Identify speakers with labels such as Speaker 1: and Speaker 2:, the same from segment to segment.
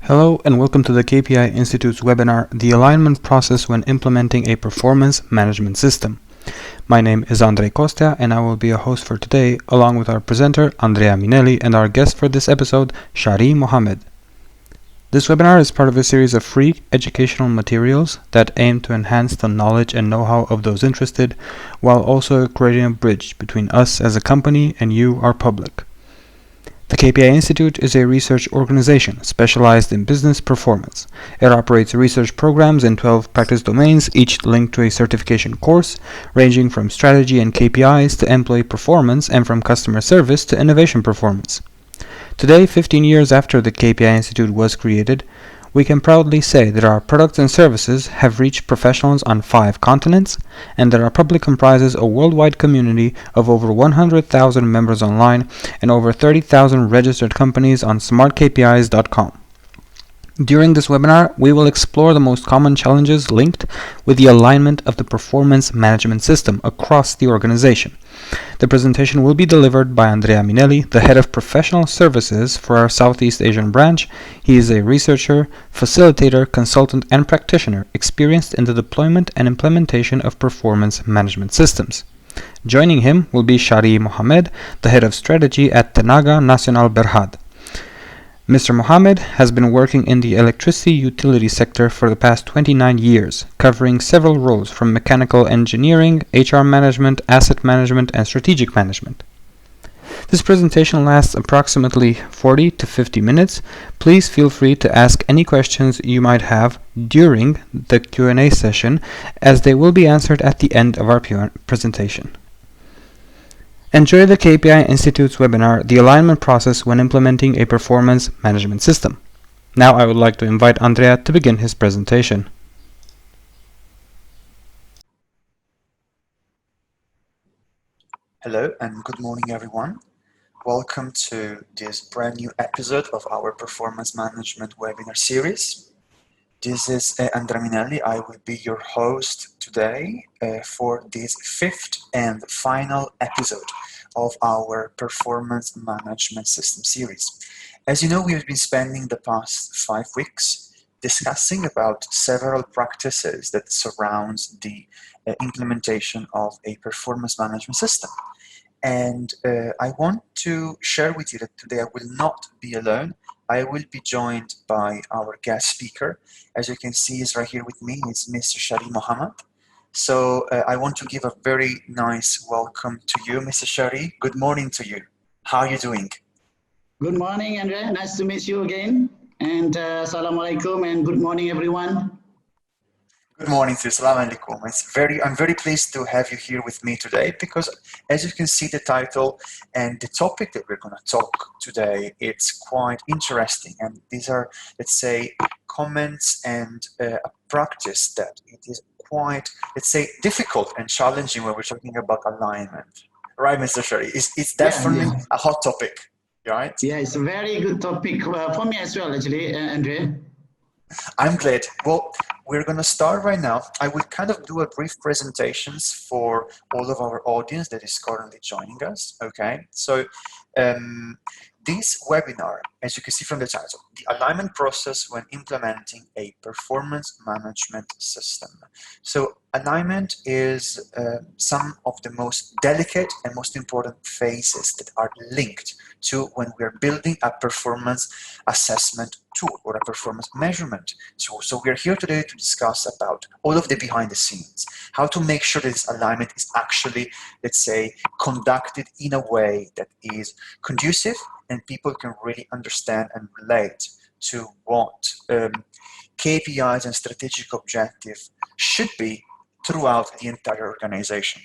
Speaker 1: Hello and welcome to the KPI Institute's webinar, The Alignment Process when Implementing a Performance Management System. My name is Andrea and I will be a host for today along with our presenter Andrea Minelli and our guest for this episode, Shaari Mohamed. This webinar is part of a series of free educational materials that aim to enhance the knowledge and know-how of those interested while also creating a bridge between us as a company and you, our public. The KPI Institute is a research organization specialized in business performance. It operates research programs in 12 practice domains, each linked to a certification course, ranging from strategy and KPIs to employee performance and from customer service to innovation performance. Today, 15 years after the KPI Institute was created, we can proudly say that our products and services have reached professionals on 5 continents and that our public comprises a worldwide community of over 100,000 members online and over 30,000 registered companies on smartkpis.com. During this webinar, we will explore the most common challenges linked with the alignment of the performance management system across the organization. The presentation will be delivered by Andrea Minelli, the head of professional services for our Southeast Asian branch. He is a researcher, facilitator, consultant, and practitioner experienced in the deployment and implementation of performance management systems. Joining him will be Shaari Mohamed, the head of strategy at Tenaga Nasional Berhad. Mr. Mohamed has been working in the electricity utility sector for the past 29 years, covering several roles from mechanical engineering, HR management, asset management, and strategic management. This presentation lasts approximately 40 to 50 minutes. Please feel free to ask any questions you might have during the Q&A session, as they will be answered at the end of our presentation. Enjoy the KPI Institute's webinar, The Alignment Process when Implementing a Performance Management System. Now I would like to invite Andrea to begin his presentation.
Speaker 2: Hello and good morning everyone. Welcome to this brand new episode of our Performance Management webinar series. This is Andrea Minelli. I will be your host today for this 5th and final episode of our Performance Management System series. As you know, we have been spending the past 5 weeks discussing about several practices that surrounds the implementation of a performance management system. And I want to share with you that today I will not be alone. I will be joined by our guest speaker. As you can see, is right here with me. It's Mr. Shaari Mohamed. So I want to give a very nice welcome to you, Mr. Shaari. Good morning to you. How are you doing?
Speaker 3: Good morning, Andrea. Nice to meet you again. And Assalamu alaikum and good morning, everyone.
Speaker 2: Good morning to you. Assalamu alaikum. I'm very pleased to have you here with me today because, as you can see, the title and the topic that we're going to talk today, it's quite interesting. And these are, let's say, comments and a practice that it is quite, let's say, difficult and challenging when we're talking about alignment. Right, Mr. Shaari? It's definitely a hot topic, right?
Speaker 3: Yeah, it's a very good topic for me as well, actually, Andrea.
Speaker 2: I'm glad. Well, we're going to start right now. I will kind of do a brief presentations for all of our audience that is currently joining us. Okay, so this webinar, as you can see from the title, the alignment process when implementing a performance management system. So alignment is some of the most delicate and most important phases that are linked to when we're building a performance assessment tool or a performance measurement tool. So we're here today to discuss about all of the behind the scenes, how to make sure that this alignment is actually, let's say, conducted in a way that is conducive and people can really understand and relate to what KPIs and strategic objectives should be throughout the entire organization.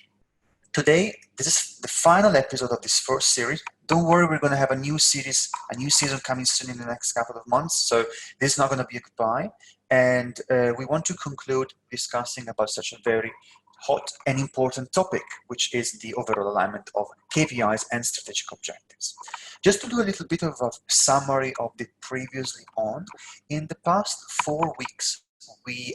Speaker 2: Today, this is the final episode of this first series. Don't worry, we're going to have a new series, a new season coming soon in the next couple of months. So this is not going to be a goodbye. And we want to conclude discussing about such a very hot and important topic, which is the overall alignment of KPIs and strategic objectives. Just to do a little bit of a summary of the previously on, in the past 4 weeks,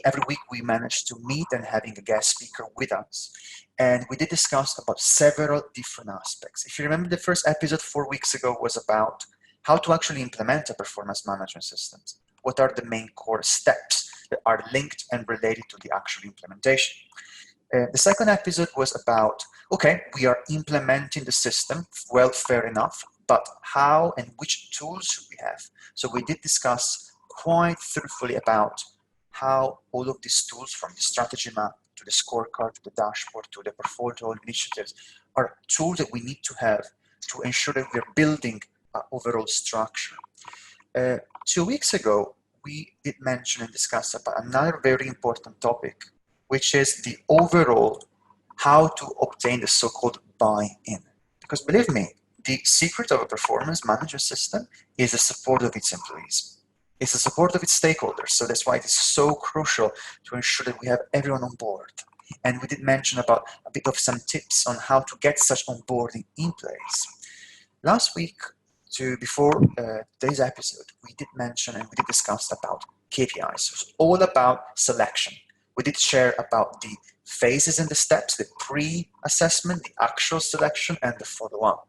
Speaker 2: every week we managed to meet and having a guest speaker with us. And we did discuss about several different aspects. If you remember, the first episode 4 weeks ago was about how to actually implement a performance management system. what are the main core steps that are linked and related to the actual implementation. The second episode was about, okay, we are implementing the system, well, fair enough, but how and which tools should we have? So we did discuss quite thoroughly about how all of these tools, from the strategy map to the scorecard, to the dashboard, to the portfolio initiatives, are tools that we need to have to ensure that we're building an overall structure. 2 weeks ago, we did mention and discuss about another very important topic, which is the overall how to obtain the so-called buy-in. Because believe me, the secret of a performance management system is the support of its employees. It's the support of its stakeholders. So that's why it is so crucial to ensure that we have everyone on board. And we did mention about a bit of some tips on how to get such onboarding in place. Last week, before today's episode, we did mention and we did discuss about KPIs. So it's all about selection. We did share about the phases and the steps, the pre-assessment, the actual selection, and the follow-up.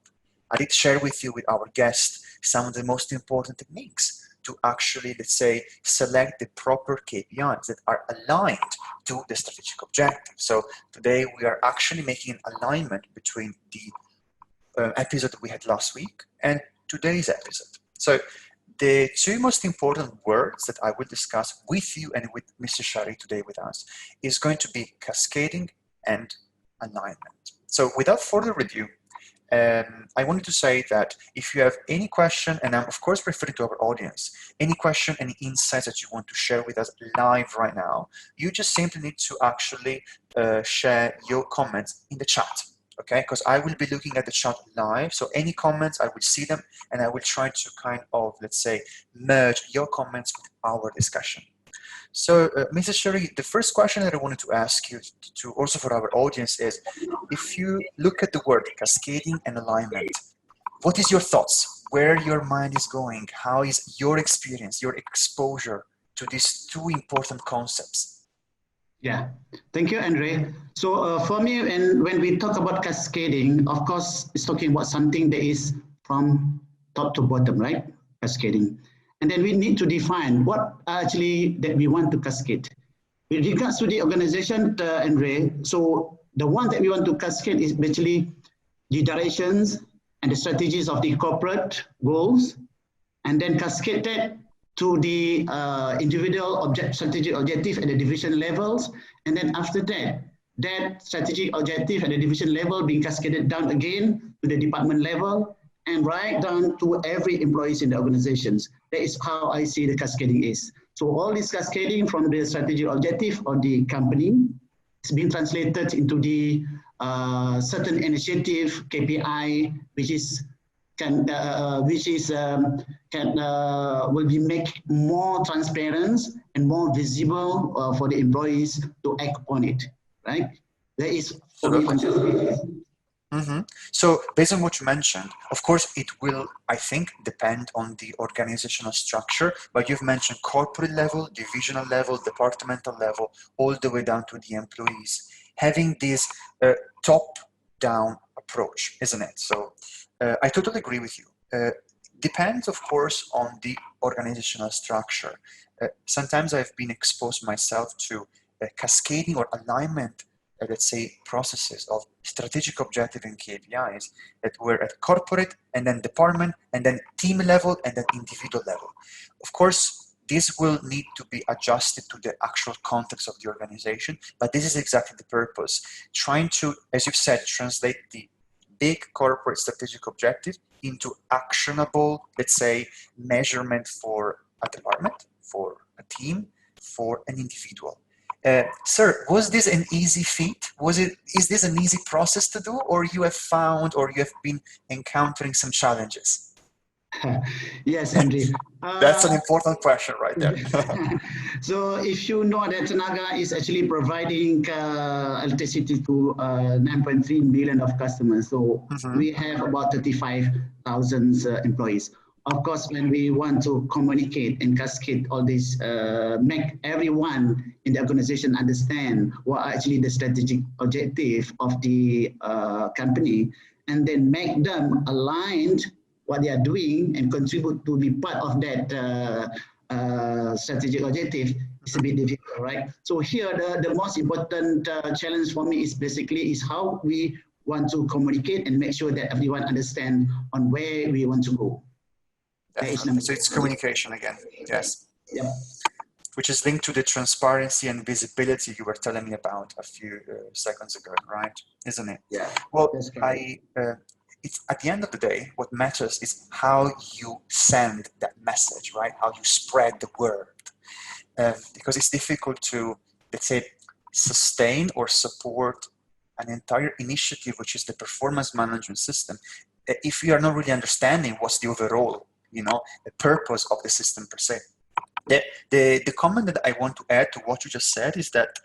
Speaker 2: I did share with you, with our guest, some of the most important techniques to actually, let's say, select the proper KPIs that are aligned to the strategic objective. So today we are actually making an alignment between the episode that we had last week and today's episode. So the two most important words that I will discuss with you and with Mr. Shaari today with us is going to be cascading and alignment. So without further ado, I wanted to say that if you have any question, and I'm of course referring to our audience, any question, any insights that you want to share with us live right now, you just simply need to actually share your comments in the chat. Okay, because I will be looking at the chat live. So any comments, I will see them, and I will try to kind of, let's say, merge your comments with our discussion. So, Mr. Shaari, the first question that I wanted to ask you, to also for our audience, is if you look at the word cascading and alignment, what is your thoughts? Where your mind is going? How is your experience, your exposure to these two important concepts?
Speaker 3: Yeah, thank you, Andrea. So for me, when we talk about cascading, of course, it's talking about something that is from top to bottom, right? Cascading. And then we need to define what actually that we want to cascade. With regards to the organization, Andrea, so the one that we want to cascade is basically the directions and the strategies of the corporate goals, and then cascade that to the individual strategic objective at the division levels. And then after that, that strategic objective at the division level being cascaded down again to the department level and right down to every employees in the organizations. That is how I see the cascading is. So all this cascading from the strategic objective of the company is being translated into the certain initiative, KPI, which is will be make more transparent and more visible for the employees to act on it, right? That is for me fantastic.
Speaker 2: So based on what you mentioned, of course, it will, I think, depend on the organizational structure, but you've mentioned corporate level, divisional level, departmental level, all the way down to the employees, having this top-down approach, isn't it? So I totally agree with you. Depends, of course, on the organizational structure. Sometimes I've been exposed myself to cascading or alignment, let's say, processes of strategic objective and KPIs that were at corporate and then department and then team level and then individual level. Of course, this will need to be adjusted to the actual context of the organization, but this is exactly the purpose. Trying to, as you've said, translate the big corporate strategic objective into actionable, let's say, measurement for a department, for a team, for an individual. Sir, was this an easy feat? Is this an easy process to do, or you have found or you have been encountering some challenges?
Speaker 3: Yes, Andrea.
Speaker 2: That's an important question right there.
Speaker 3: So if you know that Tenaga is actually providing electricity to 9.3 million of customers. So we have about 35,000 employees. Of course, when we want to communicate and cascade all this, make everyone in the organization understand what are actually the strategic objective of the company, and then make them aligned what they are doing and contribute to be part of that strategic objective is a bit difficult, right? So here, the most important challenge for me is basically is how we want to communicate and make sure that everyone understand on where we want to go.
Speaker 2: Definitely. So it's communication again. Yes.
Speaker 3: Yep.
Speaker 2: Which is linked to the transparency and visibility you were telling me about a few seconds ago, right? Isn't it?
Speaker 3: Yeah.
Speaker 2: Well, it's at the end of the day, what matters is how you send that message, right? How you spread the word. Because it's difficult to, let's say, sustain or support an entire initiative, which is the performance management system, if you are not really understanding what's the overall, the purpose of the system per se. The comment that I want to add to what you just said is that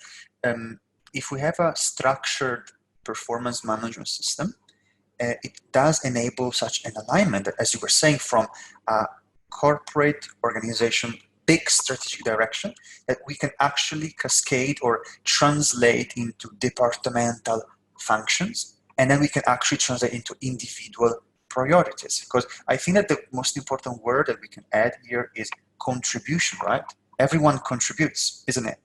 Speaker 2: if we have a structured performance management system, it does enable such an alignment, as you were saying, from a corporate organization, big strategic direction, that we can actually cascade or translate into departmental functions, and then we can actually translate into individual priorities. Because I think that the most important word that we can add here is contribution, right? Everyone contributes, isn't it?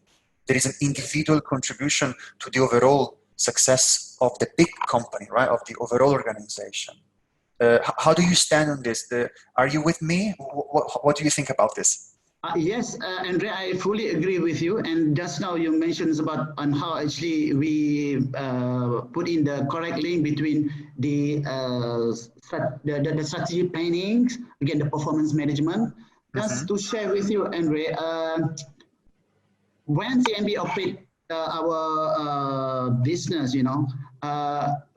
Speaker 2: There is an individual contribution to the overall success of the big company, right? Of the overall organization. How do you stand on this? Are you with me? What do you think about this?
Speaker 3: Yes, Andrea, I fully agree with you. And just now you mentioned about on how actually we put in the correct link between the strategy planning, again, the performance management. Just to share with you, Andrea, when CNB operate our business,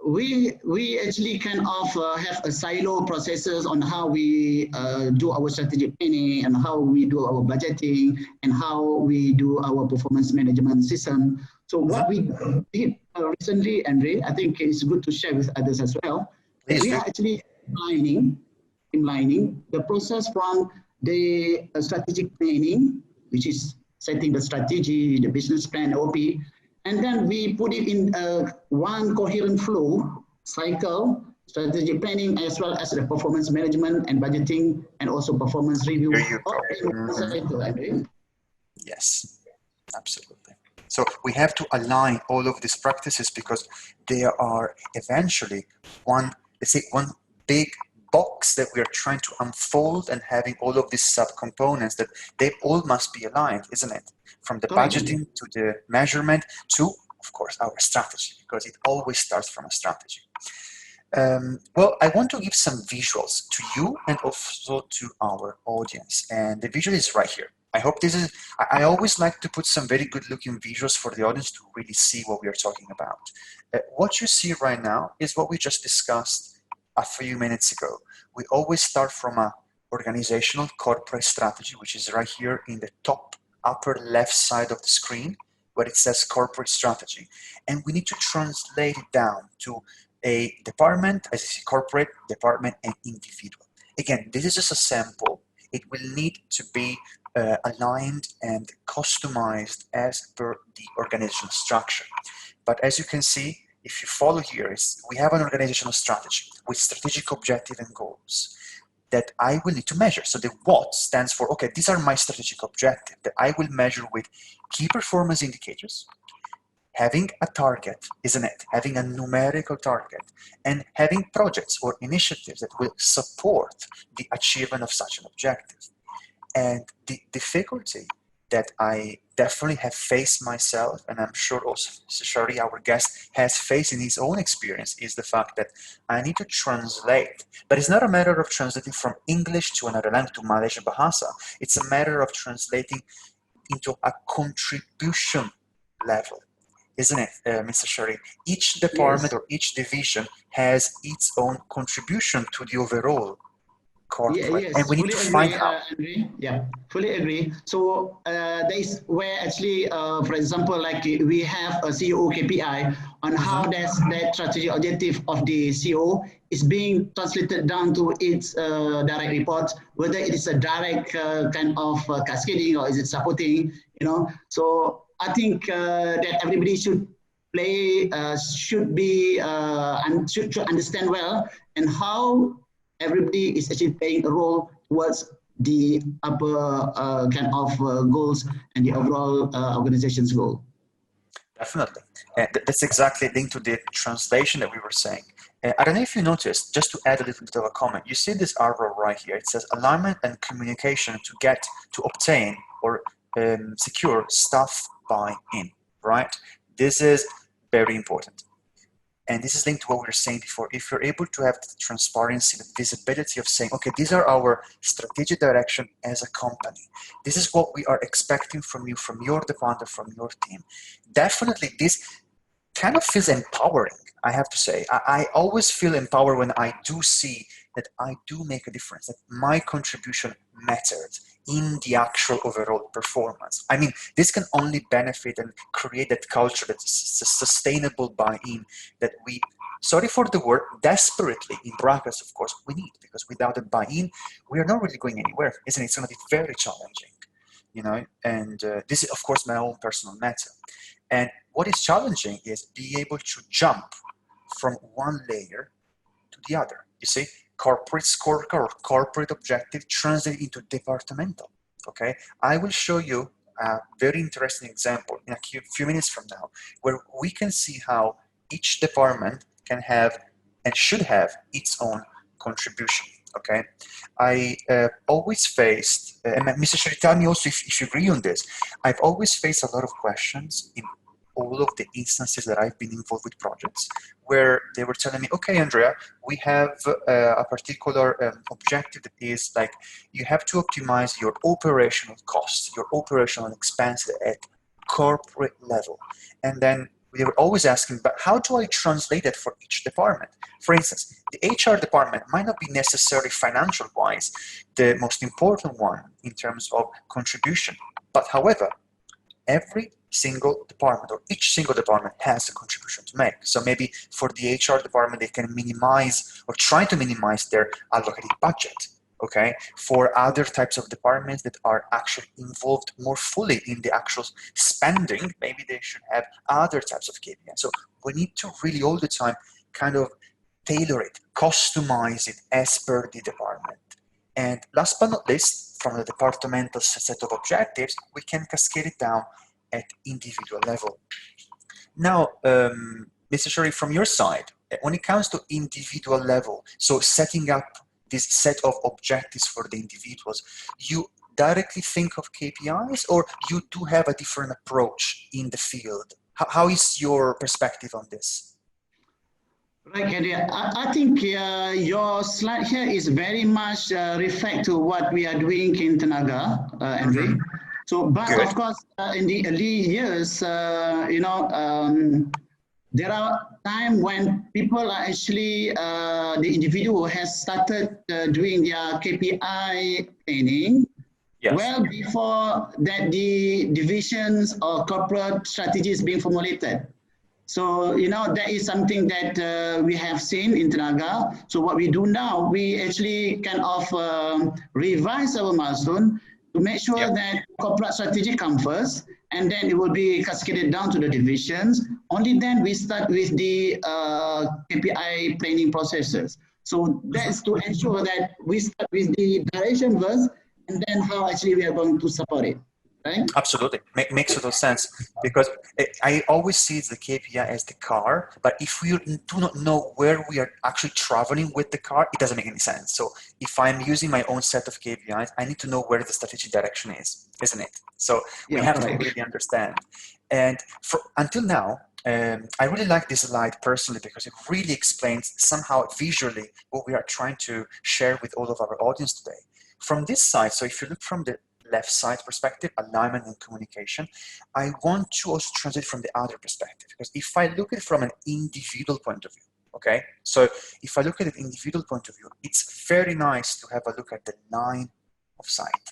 Speaker 3: we actually kind of have a silo processes on how we do our strategic planning and how we do our budgeting and how we do our performance management system. So what we did recently, Andre, I think it's good to share with others as well. We are actually streamlining the process from the strategic planning, which is setting the strategy, the business plan, OP, and then we put it in one coherent flow cycle, strategic planning, as well as the performance management and budgeting, and also performance review.
Speaker 2: Yes, absolutely. So we have to align all of these practices because they are eventually one big box that we are trying to unfold, and having all of these subcomponents that they all must be aligned, isn't it? From the budgeting to the measurement to, of course, our strategy, because it always starts from a strategy. Well, I want to give some visuals to you and also to our audience, and the visual is right here. I hope this is, I always like to put some very good looking visuals for the audience to really see what we are talking about. What you see right now is what we just discussed a few minutes ago. We always start from a organizational corporate strategy, which is right here in the top upper left side of the screen, where it says corporate strategy. And we need to translate it down to a department, as you see, corporate, department, and individual. Again, this is just a sample. It will need to be aligned and customized as per the organizational structure. But as you can see, if you follow here, we have an organizational strategy with strategic objective and goals that I will need to measure. So the what stands for, okay, these are my strategic objectives that I will measure with key performance indicators, having a target, isn't it? Having a numerical target, and having projects or initiatives that will support the achievement of such an objective. And the difficulty that I definitely have faced myself, and I'm sure also Shaari, our guest, has faced in his own experience, is the fact that I need to translate. But it's not a matter of translating from English to another language, to Malaysian Bahasa. It's a matter of translating into a contribution level, isn't it, Mr. Shaari? Each department or each division has its own contribution to the overall corporate, and we need to find out.
Speaker 3: Yeah, fully agree. So that is where actually, for example, like we have a CEO KPI on how that strategic objective of the CEO is being translated down to its direct reports, whether it is a direct kind of cascading or is it supporting, So I think that everybody should play, should be, and should understand well, and how everybody is actually playing a role towards the upper kind of goals and the overall organization's goal.
Speaker 2: Definitely. That's exactly linked to the translation that we were saying. I don't know if you noticed, just to add a little bit of a comment, you see this arrow right here. It says alignment and communication to obtain or secure staff buy-in, right? This is very important. And this is linked to what we were saying before. If you're able to have the transparency, the visibility of saying, okay, these are our strategic direction as a company. This is what we are expecting from you, from your department, from your team. Definitely this kind of feels empowering, I have to say. I always feel empowered when I do see that I do make a difference, that my contribution mattered in the actual overall performance. I mean, this can only benefit and create that culture, that sustainable buy-in that we, sorry for the word, desperately, in brackets, of course, we need, because without a buy-in, we are not really going anywhere, isn't it? It's going to be very challenging, you know, and this is, of course, my own personal matter. And what is challenging is be able to jump from one layer to the other. You see, corporate scorecard or corporate objective translate into departmental. Okay, I will show you a very interesting example in a few minutes from now, where we can see how each department can have and should have its own contribution. Okay, I always faced, and Mr. Shaari, tell me also if you agree on this, I've always faced a lot of questions in all of the instances that I've been involved with projects where they were telling me, okay, Andrea, we have a particular objective that is like, you have to optimize your operational costs, your operational expenses at corporate level. And then they were always asking, but how do I translate that for each department? For instance, the HR department might not be necessarily financial-wise the most important one in terms of contribution, but however, every single department or each single department has a contribution to make. So maybe for the HR department, they can minimize or try to minimize their allocated budget. Okay, for other types of departments that are actually involved more fully in the actual spending, maybe they should have other types of KPI. So we need to really all the time kind of tailor it, customize it as per the department. And last but not least, from the departmental set of objectives, we can cascade it down at individual level. Now, Mr. Shaari, from your side, when it comes to individual level, so setting up this set of objectives for the individuals, you directly think of KPIs, or you do have a different approach in the field? How is your perspective on this?
Speaker 3: Right, Andrea. I think your slide here is very much reflect to what we are doing in Tenaga, Andrea. So, but
Speaker 2: Good.
Speaker 3: of course, in the early years, you know, there are times when people are actually, the individual has started doing their KPI planning. Yes. Well before that the divisions or corporate strategy is being formulated. So, you know, that is something that we have seen in Tenaga. So what we do now, we actually kind of revise our milestone to make sure that corporate strategy comes first, and then it will be cascaded down to the divisions. Only then we start with the KPI planning processes. So that's to ensure that we start with the direction first, and then how actually we are going to support it. Right?
Speaker 2: Absolutely, makes total sense, because I always see the KPI as the car, but if we do not know where we are actually traveling with the car, it doesn't make any sense. So if I'm using my own set of KPIs, I need to know where the strategic direction is, isn't it? So we have to really understand. And until now, I really like this slide personally because it really explains somehow visually what we are trying to share with all of our audience today. From this side, so if you look from the left side perspective, alignment and communication, I want to also translate from the other perspective, because if I look at it from an individual point of view, okay, so if I look at an individual point of view, it's very nice to have a look at the line of sight.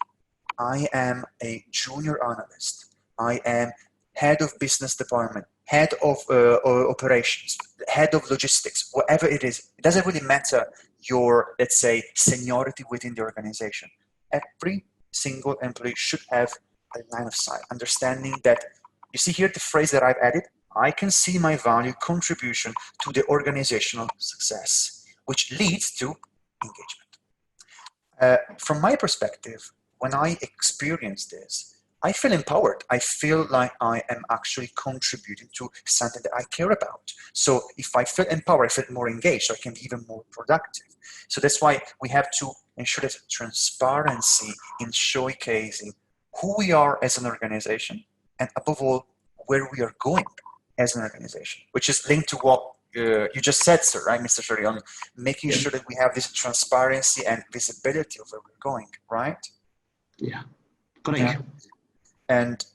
Speaker 2: I am a junior analyst. I am head of business department, head of operations, head of logistics, whatever it is. It doesn't really matter your, let's say, seniority within the organization. Every single employee should have a line of sight, understanding that, you see here the phrase that I've added, I can see my value contribution to the organizational success, which leads to engagement. From my perspective, when I experience this, I feel empowered. I feel like I am actually contributing to something that I care about. So if I feel empowered, I feel more engaged, so I can be even more productive. So that's why we have to ensure that transparency in showcasing who we are as an organization, and above all, where we are going as an organization, which is linked to what you just said, sir, right, Mr. Shaari, on making sure that we have this transparency and visibility of where we're going, right?
Speaker 3: Yeah, correct.
Speaker 2: Yeah. And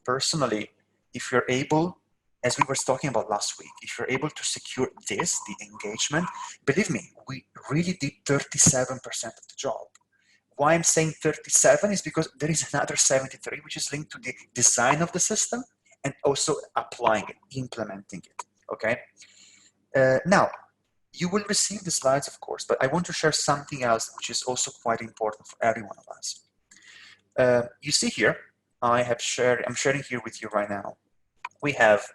Speaker 2: personally, if you're able, as we were talking about last week, if you're able to secure this, the engagement, believe me, we really did 37% of the job. Why I'm saying 37 is because there is another 73, which is linked to the design of the system and also applying it, implementing it, okay? Now, you will receive the slides, of course, but I want to share something else, which is also quite important for every one of us. You see here, I'm sharing here with you right now. We have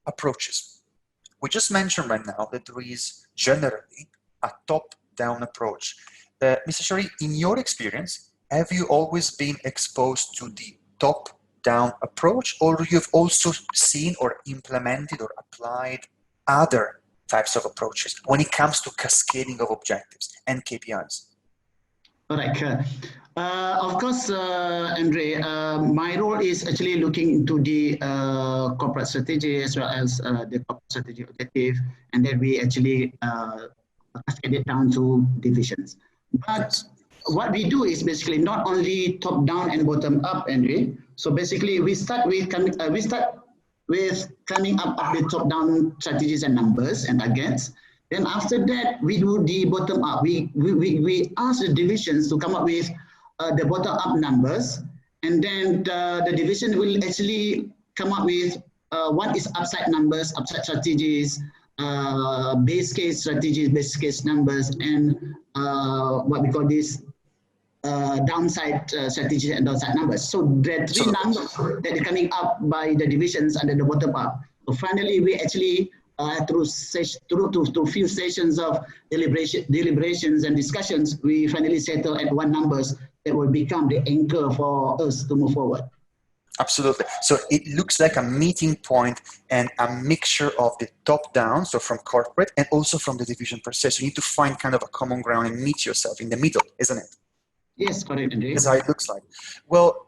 Speaker 2: approaches. We just mentioned right now that there is generally a top-down approach. Mr. Shaari, in your experience, have you always been exposed to the top-down approach, or you've also seen or implemented or applied other types of approaches when it comes to cascading of objectives and KPIs?
Speaker 3: All right. Of course, Andre, my role is actually looking into the corporate strategy as well as the corporate strategy objective, and then we actually cascade it down to divisions. But what we do is basically not only top down and bottom up, Andre. So basically, we start with coming up with the top down strategies and numbers and targets. Then after that, we do the bottom up. We ask the divisions to come up with the bottom up numbers, and then the division will actually come up with what is upside numbers, upside strategies, base case strategies, base case numbers, and what we call this downside strategies and downside numbers. So the three numbers that are coming up by the divisions under the bottom up. So finally, we actually through few sessions of deliberations and discussions, we finally settle at one numbers that will become the anchor for us to move forward.
Speaker 2: Absolutely. So it looks like a meeting point and a mixture of the top down, so from corporate, and also from the division per se. So you need to find kind of a common ground and meet yourself in the middle, isn't it?
Speaker 3: Yes, correct, Andrea.
Speaker 2: That's how it looks like. Well,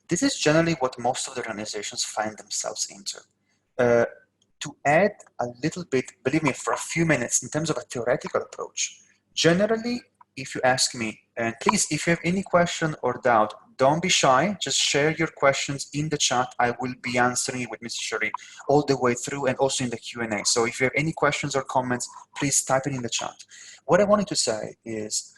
Speaker 2: this is generally what most of the organizations find themselves into. To add a little bit, believe me, for a few minutes in terms of a theoretical approach, generally, if you ask me, and please, if you have any question or doubt, don't be shy, just share your questions in the chat. I will be answering it with Mr. Shaari all the way through and also in the Q&A. So if you have any questions or comments, please type it in the chat. What I wanted to say is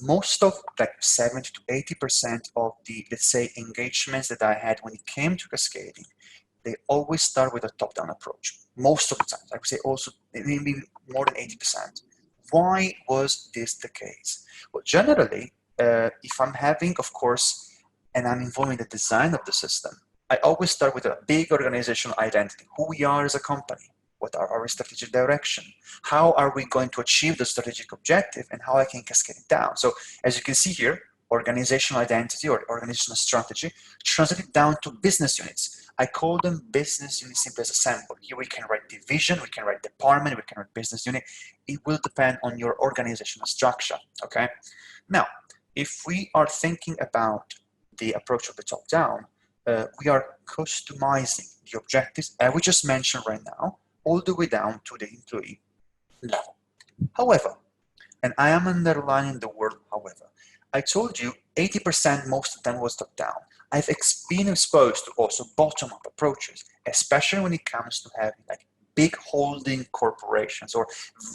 Speaker 2: most of like 70 to 80% of the, let's say, engagements that I had when it came to cascading, they always start with a top-down approach. Most of the time, I would say also maybe more than 80%. Why was this the case? Well, generally, if I'm having, of course, and I'm involved in the design of the system, I always start with a big organizational identity, who we are as a company, what are our strategic direction, how are we going to achieve the strategic objective, and how I can cascade it down. So as you can see here, organizational identity or organizational strategy translated down to business units. I call them business units simply as a sample. Here we can write division, we can write department, we can write business unit. It will depend on your organizational structure, okay? Now, if we are thinking about the approach of the top down, we are customizing the objectives, as we just mentioned right now, all the way down to the employee level. However, and I am underlining the word however, I told you 80% most of them was top down. I've been exposed to also bottom-up approaches, especially when it comes to having like big holding corporations or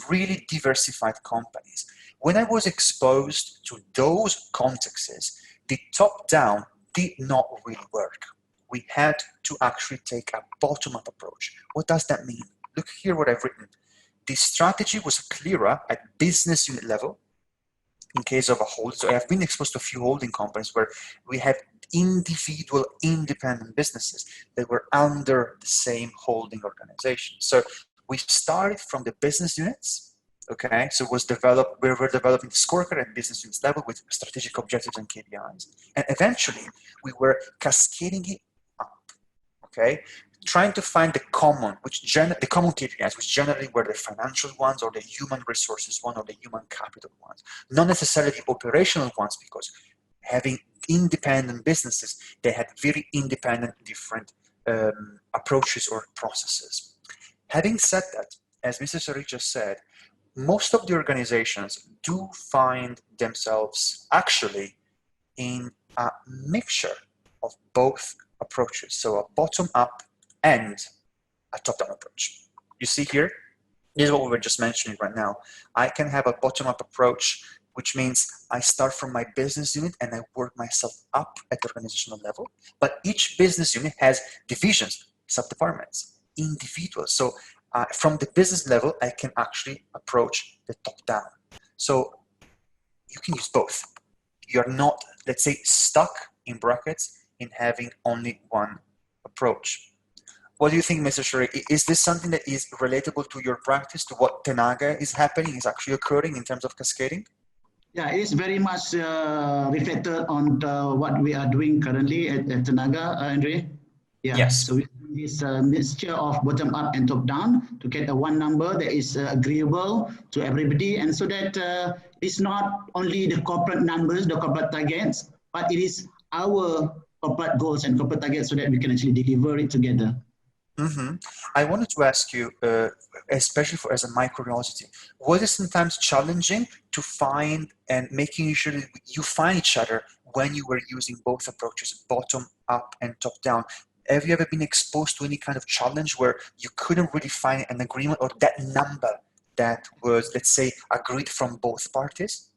Speaker 2: really diversified companies. When I was exposed to those contexts, the top-down did not really work. We had to actually take a bottom-up approach. What does that mean? Look here what I've written. The strategy was clearer at business unit level in case of a hold. So I've been exposed to a few holding companies where we have individual independent businesses that were under the same holding organization. So we started from the business units Okay, so we were developing the scorecard at business units level with strategic objectives and KPIs. And eventually we were cascading it up, okay? Trying to find the common KPIs, which generally were the financial ones or the human resources one or the human capital ones, not necessarily the operational ones, because having independent businesses, they had very independent, different approaches or processes. Having said that, as Mr. Shaari just said, most of the organizations do find themselves actually in a mixture of both approaches, so a bottom-up and a top-down approach. You see here, this is what we were just mentioning right now. I can have a bottom-up approach, which means I start from my business unit and I work myself up at the organizational level, but each business unit has divisions, sub-departments, individuals. So from the business level, I can actually approach the top-down. So you can use both. You're not, let's say, stuck in brackets in having only one approach. What do you think, Mr. Shaari? Is this something that is relatable to your practice, to what Tenaga is happening, is actually occurring in terms of cascading?
Speaker 3: Yeah, it is very much reflected on what we are doing currently at Tenaga, Andrea. Yeah.
Speaker 2: Yes.
Speaker 3: So we do this mixture of bottom up and top down to get a one number that is agreeable to everybody, and so that it's not only the corporate numbers, the corporate targets, but it is our corporate goals and corporate targets, so that we can actually deliver it together.
Speaker 2: Mm-hmm. I wanted to ask you, especially as a my curiosity, was it sometimes challenging to find and making sure that you find each other when you were using both approaches, bottom up and top down? Have you ever been exposed to any kind of challenge where you couldn't really find an agreement or that number that was, let's say, agreed from both parties?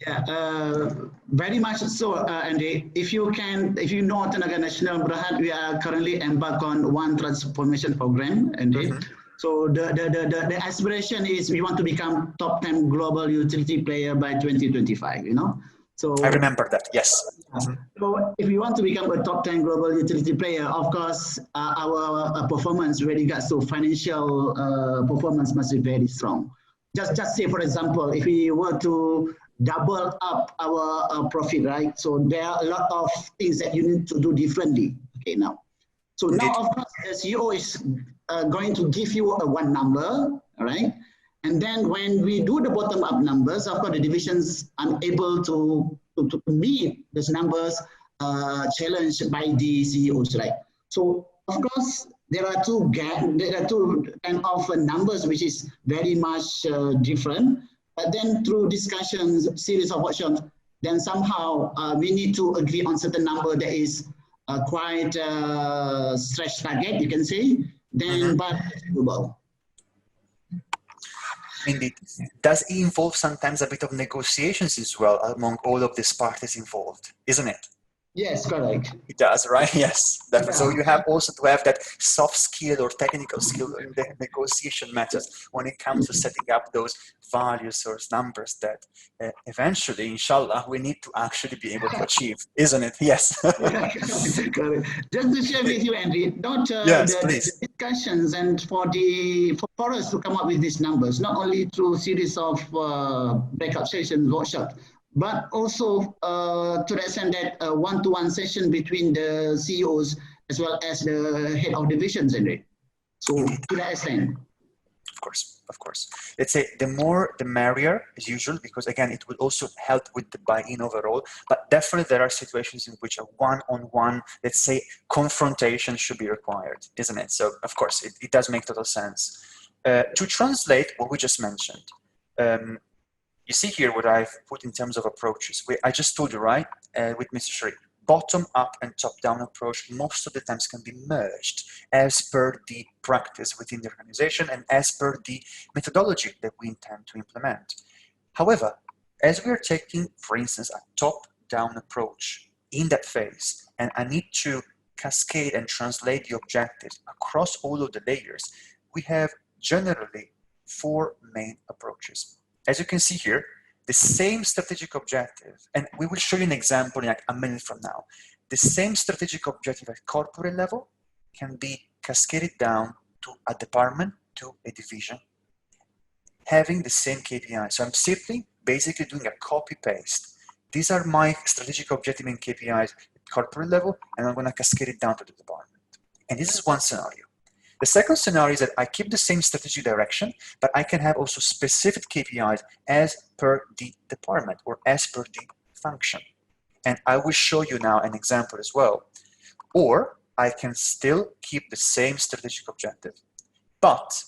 Speaker 3: Yeah, very much so, Andy. If you know Tenaga Nasional Berhad, we are currently embarked on one transformation program, Andy. Mm-hmm. So the aspiration is we want to become top 10 global utility player by 2025, you know. So
Speaker 2: I remember that, yes.
Speaker 3: Mm-hmm. So if we want to become a top 10 global utility player, of course, our performance with regards to financial performance must be very strong. Just say, for example, if we were to double up our profit, right? So there are a lot of things that you need to do differently. Okay, now. So
Speaker 2: Indeed.
Speaker 3: Now, of course, the CEO is going to give you a one number, all right? And then when we do the bottom-up numbers, of course, the divisions are able to meet these numbers challenged by the CEOs, right? So, of course, there are two kind of numbers which is very much different. But then through discussions, series of workshops, then somehow we need to agree on certain number that is quite stretch target, you can say, then but doable.
Speaker 2: Indeed. Does it involve sometimes a bit of negotiations as well among all of these parties involved, isn't it?
Speaker 3: Yes, correct.
Speaker 2: It does, right? Yes, definitely. Yeah. So you have also to have that soft skill or technical skill in the negotiation methods when it comes to setting up those values or numbers that eventually, inshallah, we need to actually be able to achieve, isn't it? Yes.
Speaker 3: Correct. Just to share with you, Andrea,
Speaker 2: yes,
Speaker 3: the discussions and for us to come up with these numbers, not only through series of breakout sessions, workshops, but also to the extent that a one-to-one session between the CEOs as well as the head of divisions, Andrea. So to that extent.
Speaker 2: Of course. Let's say the more the merrier is usual, because again, it will also help with the buy-in overall, but definitely there are situations in which a one-on-one, let's say, confrontation should be required, isn't it? So of course, it does make total sense. To translate what we just mentioned, you see here what I've put in terms of approaches. I just told you, right, with Mr. Shaari, bottom-up and top-down approach most of the times can be merged as per the practice within the organization and as per the methodology that we intend to implement. However, as we are taking, for instance, a top-down approach in that phase, and I need to cascade and translate the objectives across all of the layers, we have generally 4 main approaches. As you can see here, the same strategic objective, and we will show you an example in like a minute from now, the same strategic objective at corporate level can be cascaded down to a department, to a division, having the same KPI. So I'm simply basically doing a copy-paste. These are my strategic objective and KPIs at corporate level, and I'm going to cascade it down to the department. And this is one scenario. The second scenario is that I keep the same strategic direction, but I can have also specific KPIs as per the department or as per the function. And I will show you now an example as well. Or I can still keep the same strategic objective, but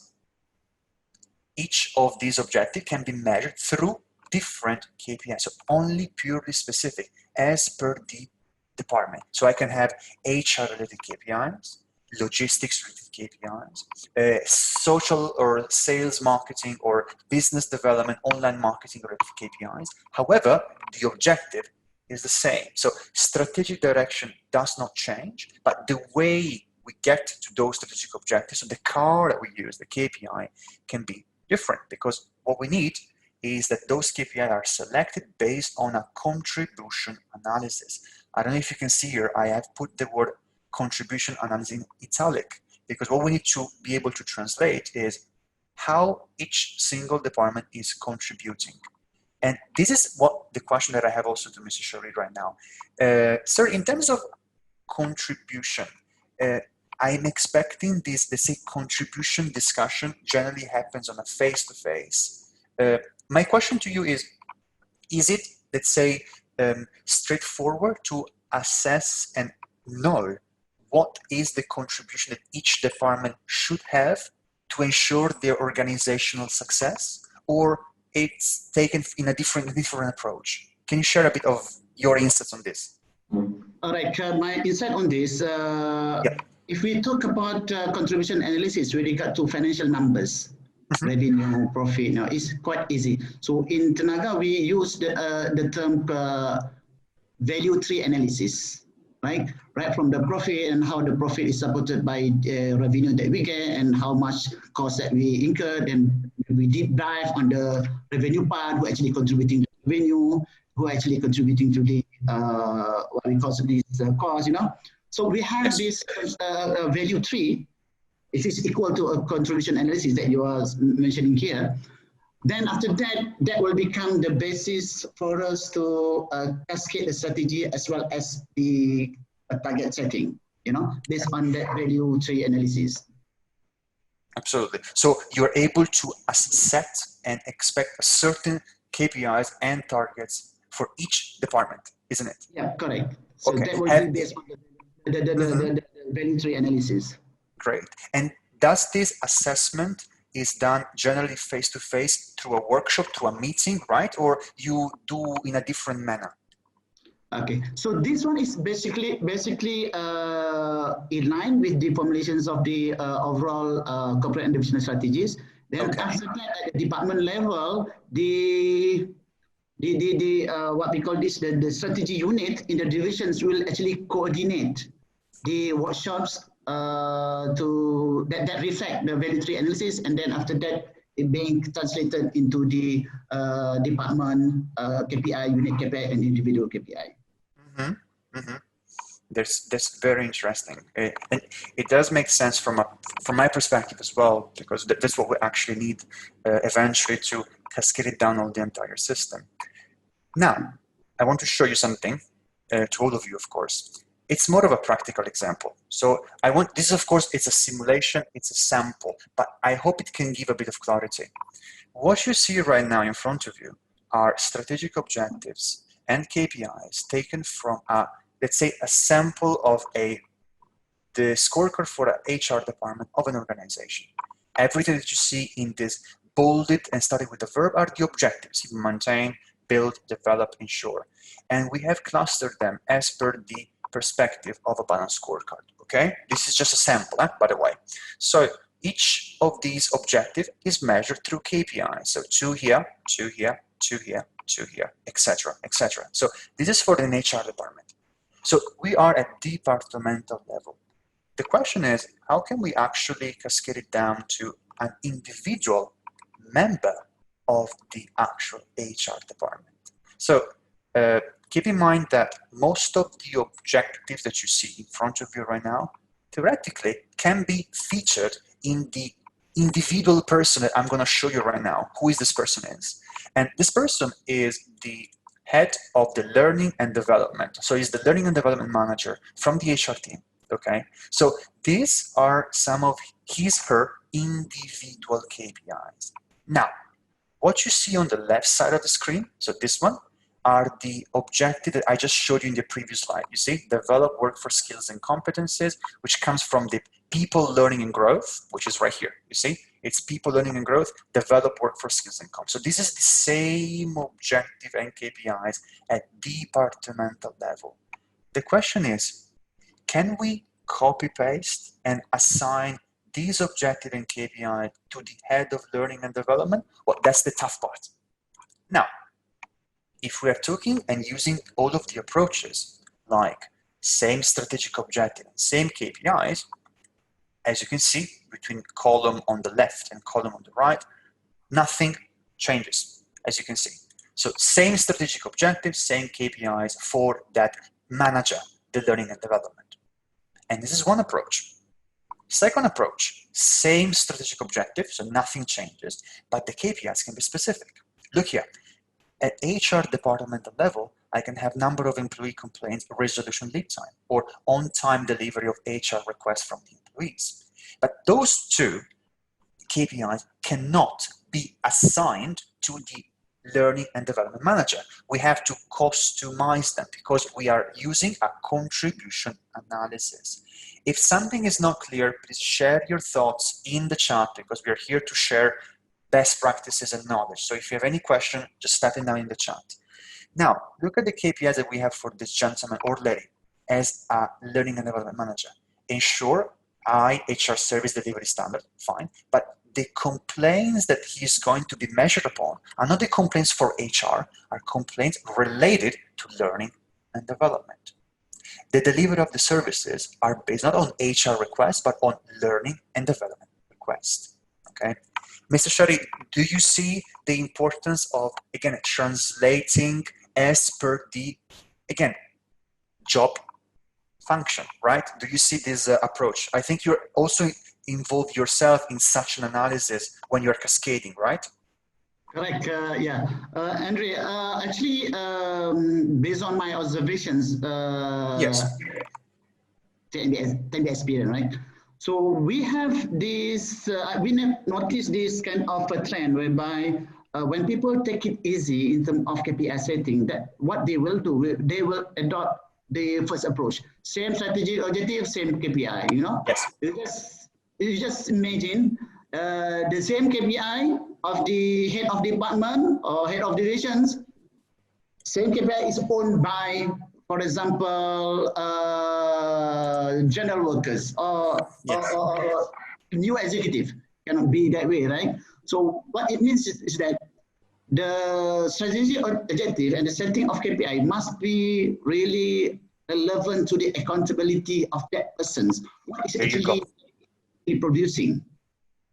Speaker 2: each of these objectives can be measured through different KPIs, so only purely specific as per the department. So I can have HR-related KPIs, logistics-related KPIs, social or sales marketing or business development, online marketing-related KPIs. However, the objective is the same. So strategic direction does not change, but the way we get to those strategic objectives, so the car that we use, the KPI, can be different, because what we need is that those KPI are selected based on a contribution analysis. I don't know if you can see here, I have put the word contribution analysis in italic, because what we need to be able to translate is how each single department is contributing. And this is what the question that I have also to Mr. Shaari right now. Sir, in terms of contribution, I'm expecting this, let's say, contribution discussion generally happens on a face-to-face. My question to you is it, let's say, straightforward to assess and know what is the contribution that each department should have to ensure their organizational success, or it's taken in a different approach? Can you share a bit of your insights on this?
Speaker 3: All right, my insight on this, if we talk about contribution analysis with regard to financial numbers, revenue, profit, now it's quite easy. So in Tenaga, we use the term value tree analysis, right? Right from the profit and how the profit is supported by revenue that we get and how much cost that we incurred, and we deep dive on the revenue part, who actually contributing to revenue, who actually contributing to the what we call these costs, you know. So we have this value tree. It is equal to a contribution analysis that you are mentioning here. Then after that, that will become the basis for us to cascade the strategy as well as the target setting, you know, based on that value tree analysis.
Speaker 2: Absolutely. So you're able to set and expect a certain KPIs and targets for each department, isn't it?
Speaker 3: Yeah, correct. So
Speaker 2: okay.
Speaker 3: That will be based on the value tree analysis.
Speaker 2: Great. And does this assessment is done generally face-to-face through a workshop, through a meeting, right? Or you do in a different manner?
Speaker 3: Okay, so this one is basically in line with the formulations of the overall corporate and divisional strategies. Then after that, at the department level, the what we call this, the strategy unit in the divisions will actually coordinate the workshops to that reflect the value tree analysis, and then after that it being translated into the department KPI, unit KPI, and individual KPI.
Speaker 2: That's very interesting, and it does make sense from my perspective as well, because that's what we actually need eventually to cascade it down on the entire system. Now, I want to show you something to all of you, of course. It's more of a practical example. So this, of course, it's a simulation, it's a sample, but I hope it can give a bit of clarity. What you see right now in front of you are strategic objectives and KPIs taken from let's say a sample of the scorecard for an HR department of an organization. Everything that you see in this bolded and started with the verb are the objectives: maintain, build, develop, ensure. And we have clustered them as per the perspective of a balanced scorecard, okay? This is just a sample, by the way. So each of these objectives is measured through KPIs. So 2 here, 2 here, 2 here, 2 here, etc., etc. So this is for the HR department. So we are at departmental level. The question is, how can we actually cascade it down to an individual member of the actual HR department? So keep in mind that most of the objectives that you see in front of you right now, theoretically, can be featured in the individual person that I'm going to show you right now, who is this person is. And this person is the head of the learning and development. So he's the learning and development manager from the HR team. Okay, so these are some of her individual KPIs. Now, what you see on the left side of the screen, so this one, are the objectives that I just showed you in the previous slide. You see, develop workforce skills and competencies, which comes from the people learning and growth, which is right here. You see, it's people learning and growth, develop workforce skills and competencies. So this is the same objective and KPIs at departmental level. The question is, can we copy paste and assign these objectives and KPI to the head of learning and development? Well, that's the tough part. Now, if we are talking and using all of the approaches, like same strategic objective, same KPIs, as you can see, between column on the left and column on the right, nothing changes, as you can see. So same strategic objective, same KPIs for that manager, the learning and development. And this is one approach. Second approach, same strategic objective, so nothing changes, but the KPIs can be specific. Look here. At HR departmental level, I can have number of employee complaints resolution lead time or on-time delivery of HR requests from the employees. But those two KPIs cannot be assigned to the learning and development manager. We have to customize them because we are using a contribution analysis. If something is not clear, please share your thoughts in the chat because we are here to share best practices and knowledge. So if you have any question, just type it down in the chat. Now, look at the KPIs that we have for this gentleman or lady as a learning and development manager. Ensure HR service delivery standard, fine, but the complaints that he's going to be measured upon are not the complaints for HR, are complaints related to learning and development. The delivery of the services are based not on HR requests, but on learning and development requests, okay? Mr. Shaari, do you see the importance of, again, translating as per the, again, job function, right? Do you see this approach? I think you're also involved yourself in such an analysis when you're cascading, right?
Speaker 3: Correct, yeah. Andrea, actually, based on my observations,
Speaker 2: yes.
Speaker 3: 10 experience, right? So we have this, we have noticed this kind of a trend whereby when people take it easy in terms of KPI setting, that what they will do, they will adopt the first approach. Same strategy, objective, same KPI, you know?
Speaker 2: Yes.
Speaker 3: You just imagine the same KPI of the head of department or head of divisions, same KPI is owned by, for example, general workers or new executive. Cannot be that way, right? So what it means is that the strategic objective and the setting of KPI must be really relevant to the accountability of that person. What is actually producing?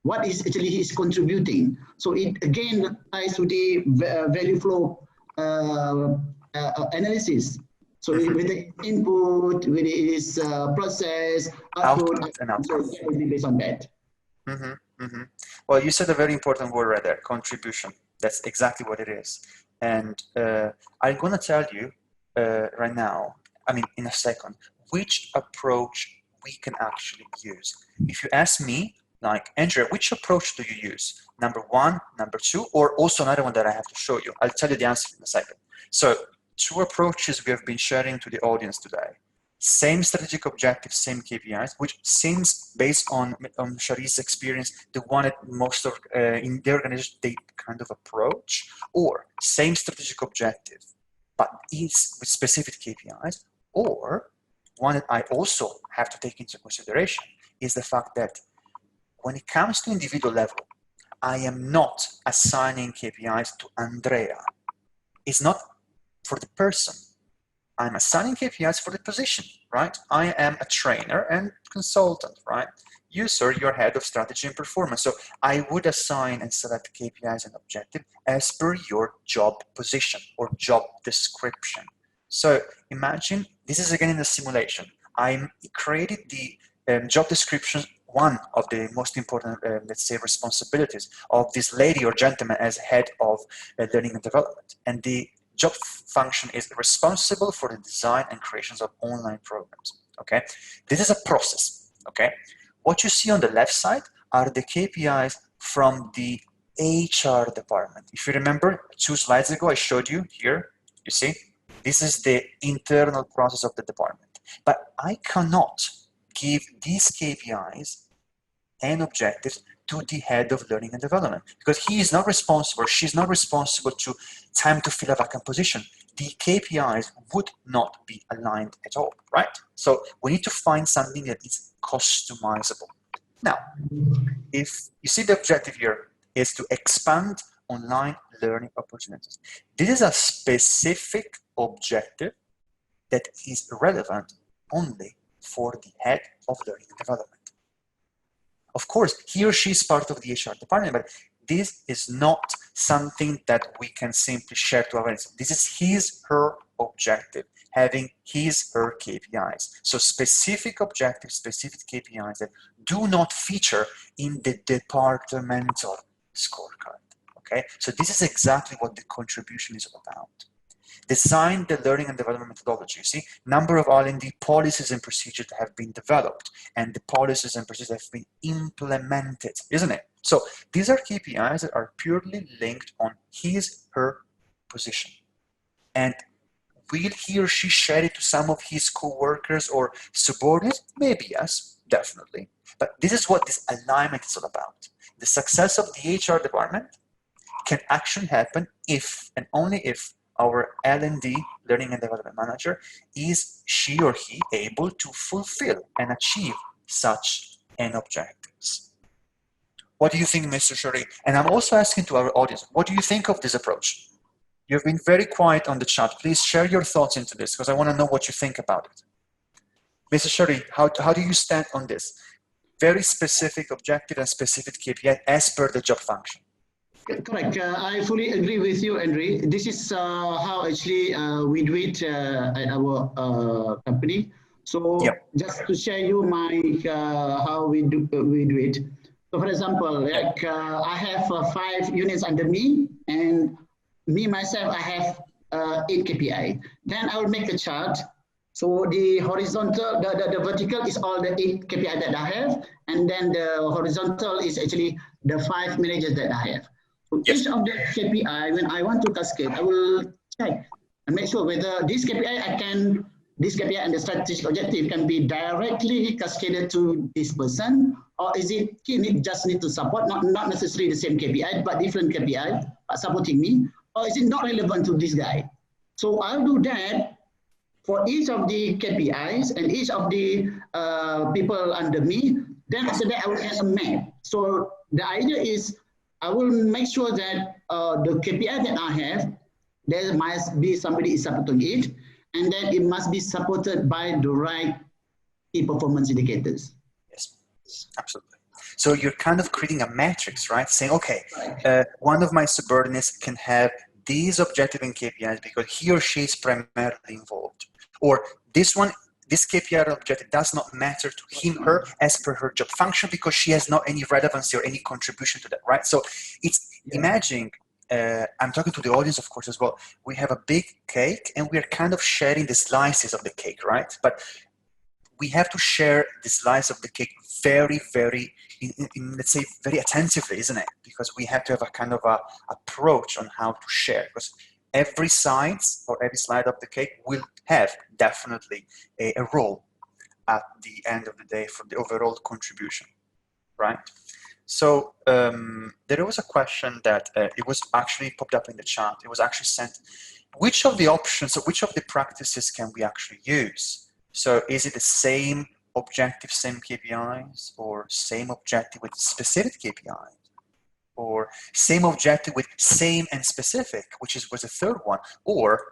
Speaker 3: What is actually he is contributing? So it again ties to the value flow analysis. So with the input, with its process, output, and output. So it will be based on that.
Speaker 2: Well, you said a very important word right there, contribution. That's exactly what it is. And I'm going to tell you right now, I mean, in a second, which approach we can actually use. If you ask me, like, Andrea, which approach do you use? Number one, number two, or also another one that I have to show you. I'll tell you the answer in a second. So, two approaches we have been sharing to the audience today. Same strategic objective, same KPIs, which seems based on Shaari's experience, the one that most of in the organization they kind of approach, or same strategic objective, but is with specific KPIs, or one that I also have to take into consideration is the fact that when it comes to individual level, I am not assigning KPIs to Andrea. It's not for the person. I'm assigning KPIs for the position, right? I am a trainer and consultant, right? You, sir, you're head of strategy and performance. So I would assign and select KPIs and objective as per your job position or job description. So imagine, this is again in the simulation. I created the job description one of the most important, let's say, responsibilities of this lady or gentleman as head of learning and development. And the job function is responsible for the design and creations of online programs. Okay, this is a process. Okay, what you see on the left side are the KPIs from the HR department. If you remember 2 slides ago, I showed you here, you see, this is the internal process of the department. But I cannot give these KPIs and objectives to the head of learning and development because he is not responsible, she's not responsible to time to fill a vacant position. The KPIs would not be aligned at all, right? So we need to find something that is customizable. Now, if you see the objective here is to expand online learning opportunities. This is a specific objective that is relevant only for the head of learning and development. Of course, he or she is part of the HR department, but this is not something that we can simply share to our audience. This is his, her objective, having his, her KPIs. So specific objectives, specific KPIs that do not feature in the departmental scorecard. Okay, so this is exactly what the contribution is all about. Design the learning and development methodology. You see, number of R&D policies and procedures that have been developed, and the policies and procedures have been implemented, isn't it? So these are KPIs that are purely linked on his, her position. And will he or she share it to some of his co-workers or subordinates? Maybe yes, definitely. But this is what this alignment is all about. The success of the HR department can actually happen if and only if our L&D, Learning and Development Manager, is she or he able to fulfill and achieve such an objectives. What do you think, Mr. Shaari? And I'm also asking to our audience, what do you think of this approach? You've been very quiet on the chat. Please share your thoughts into this because I want to know what you think about it. Mr. Shaari, how do you stand on this? Very specific objective and specific KPI as per the job function.
Speaker 3: Correct. I fully agree with you, Andrea. This is how actually we do it at our company. So just to share you my how we do it. So for example, like I have 5 units under me, and me myself I have 8 KPI. Then I will make a chart. So the horizontal, the vertical is all the 8 KPI that I have, and then the horizontal is actually the 5 managers that I have. So each of the KPI, when I want to cascade, I will check and make sure whether this KPI this KPI and the strategic objective can be directly cascaded to this person, or is it just need to support, not necessarily the same KPI, but different KPI, but supporting me, or is it not relevant to this guy? So I'll do that for each of the KPIs and each of the people under me. Then after that, I will add a map. So the idea is I will make sure that the KPI that I have, there must be somebody is supporting it, and then it must be supported by the right key performance indicators.
Speaker 2: Yes, absolutely. So you're kind of creating a matrix, right? Saying, okay, one of my subordinates can have these objective and KPIs because he or she is primarily involved. Or this KPI objective does not matter to him, her, as per her job function because she has not any relevancy or any contribution to that, right? So it's imagine, I'm talking to the audience, of course, as well. We have a big cake and we're kind of sharing the slices of the cake, right? But we have to share the slice of the cake very, very, let's say, very attentively, isn't it? Because we have to have a kind of a approach on how to share. Because every side or every slide of the cake will have definitely a role at the end of the day for the overall contribution, right? So there was a question that it was actually popped up in the chat. It was actually sent. Which of the options, or which of the practices can we actually use? So is it the same objective, same KPIs, or same objective with specific KPIs? Or same objective with same and specific, which was the third one, or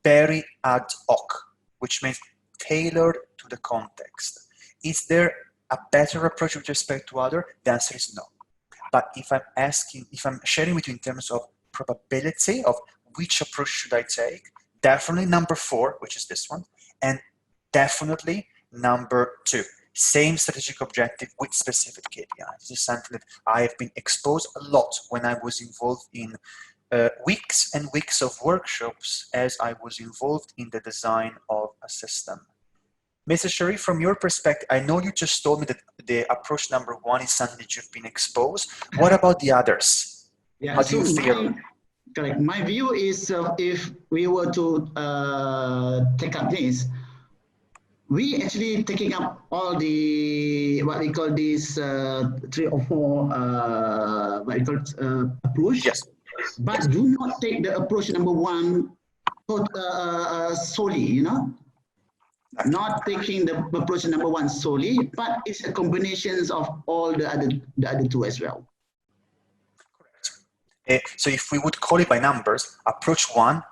Speaker 2: very ad hoc, which means tailored to the context. Is there a better approach with respect to other? The answer is no. But if I'm sharing with you in terms of probability of which approach should I take, definitely number 4, which is this one, and definitely number 2. same strategic objective with specific KPIs. This is something that I have been exposed a lot when I was involved in weeks and weeks of workshops as I was involved in the design of a system. Mr. Shaari, from your perspective, I know you just told me that the approach number 1 is something that you've been exposed. What about the others?
Speaker 3: Yeah,
Speaker 2: How do you feel?
Speaker 3: Correct. My view is if we were to take up this, we actually taking up all the what we call these 3 or 4 what we call approach.
Speaker 2: Yes.
Speaker 3: But do not take the approach number 1 solely, you know. Not taking the approach number 1 solely, but it's a combinations of all the other 2 as well.
Speaker 2: Correct. So if we would call it by numbers, approach 1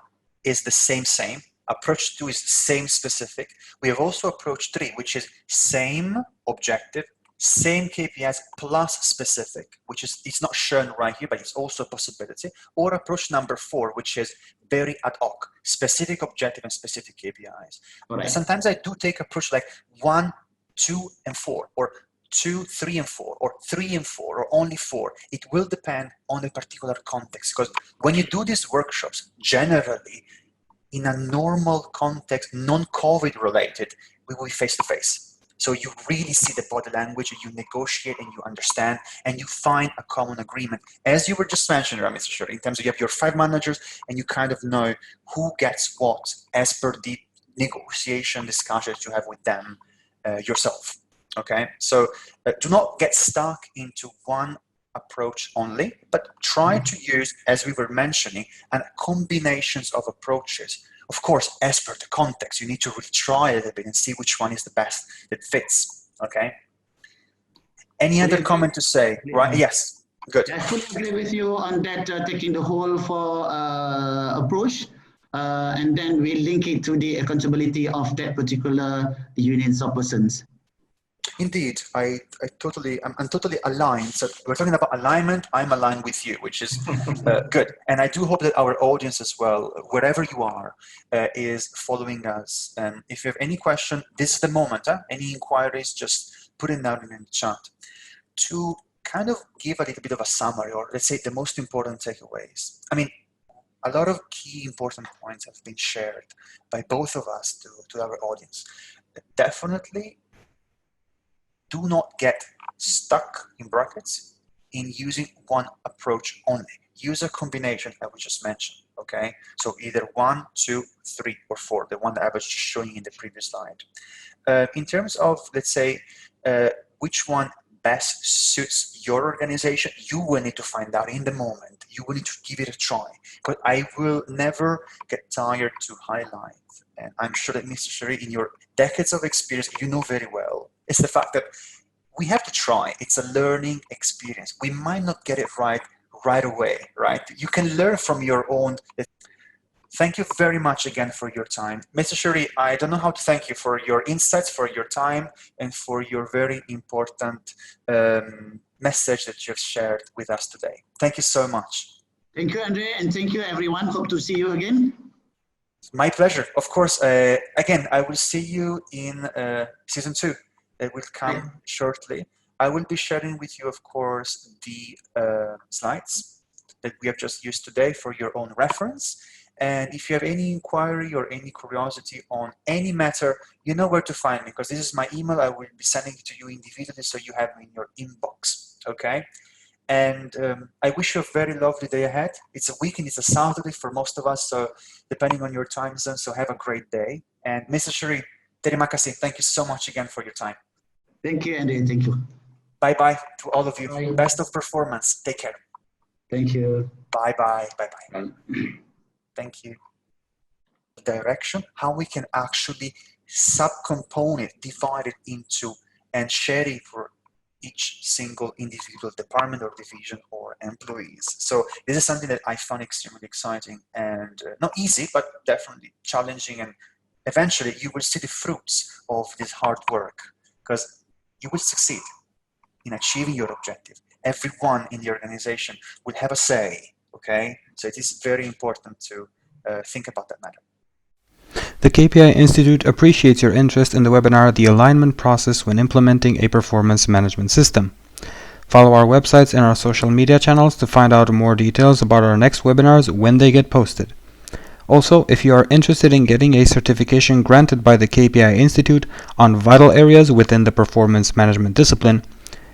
Speaker 2: is the same. Approach 2 is same specific. We have also approach 3, which is same objective, same KPIs plus specific, which is, it's not shown right here, but it's also a possibility. Or approach number 4, which is very ad hoc, specific objective and specific KPIs.
Speaker 3: Right.
Speaker 2: Sometimes I do take approach like 1, 2, and 4, or 2, 3, and 4, or 3 and 4, or only 4. It will depend on the particular context, because when you do these workshops, generally, in a normal context, non-COVID related, we will be face-to-face. So you really see the body language, you negotiate and you understand, and you find a common agreement. As you were just mentioning, Mr. Shaari, in terms of you have your 5 managers and you kind of know who gets what as per the negotiation discussions you have with them yourself. Okay, so do not get stuck into one approach only, but try to use, as we were mentioning, combinations of approaches. Of course, as per the context, you need to really try a little bit and see which one is the best that fits. Okay. Any other comment to say? Right? Yes. Good.
Speaker 3: I fully agree with you on that. Taking the whole for approach, and then we link it to the accountability of that particular units or persons.
Speaker 2: Indeed, I'm totally aligned. So we're talking about alignment. I'm aligned with you, which is good. And I do hope that our audience as well, wherever you are, is following us. And if you have any question, this is the moment. Any inquiries, just put it down in the chat. To kind of give a little bit of a summary, or let's say the most important takeaways. I mean, a lot of key important points have been shared by both of us to our audience. Definitely, do not get stuck in brackets in using one approach only. Use a combination that we just mentioned, okay? So either 1, 2, 3, or 4, the one that I was just showing in the previous slide. In terms of, let's say, which one best suits your organization, you will need to find out in the moment. You will need to give it a try. But I will never get tired to highlight, and I'm sure that Mr. Shaari, in your decades of experience, you know very well, it's the fact that we have to try. It's a learning experience. We might not get it right away, right? You can learn from your own. Thank you very much again for your time. Mr. Shaari, I don't know how to thank you for your insights, for your time, and for your very important message that you've shared with us today. Thank you so much.
Speaker 3: Thank you, Andrea, and thank you, everyone. Hope to see you again.
Speaker 2: My pleasure. Of course, again, I will see you in season 2. It will come shortly. I will be sharing with you, of course, the slides that we have just used today for your own reference. And if you have any inquiry or any curiosity on any matter, you know where to find me, because this is my email. I will be sending it to you individually, so you have me in your inbox, okay? And I wish you a very lovely day ahead. It's a weekend, it's a Saturday for most of us, so depending on your time zone, so have a great day. And Mr. Shaari, terima kasih. Thank you so much again for your time.
Speaker 3: Thank you, Andrea. Thank you.
Speaker 2: Bye-bye to all of you.
Speaker 3: Bye.
Speaker 2: Best of performance. Take care.
Speaker 3: Thank you.
Speaker 2: Bye-bye. Bye-bye. Thank you. Direction, how we can actually subcomponent, divide it into, and share it for each single individual department or division or employees. So this is something that I found extremely exciting and not easy, but definitely challenging. And eventually you will see the fruits of this hard work, because you will succeed in achieving your objective. Everyone in the organization will have a say, okay? So it is very important to think about that matter.
Speaker 1: The KPI Institute appreciates your interest in the webinar The Alignment Process when Implementing a Performance Management System. Follow our websites and our social media channels to find out more details about our next webinars when they get posted. Also, if you are interested in getting a certification granted by the KPI Institute on vital areas within the performance management discipline,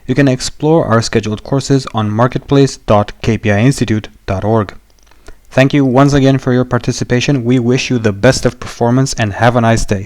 Speaker 1: you can explore our scheduled courses on marketplace.kpiinstitute.org. Thank you once again for your participation. We wish you the best of performance and have a nice day.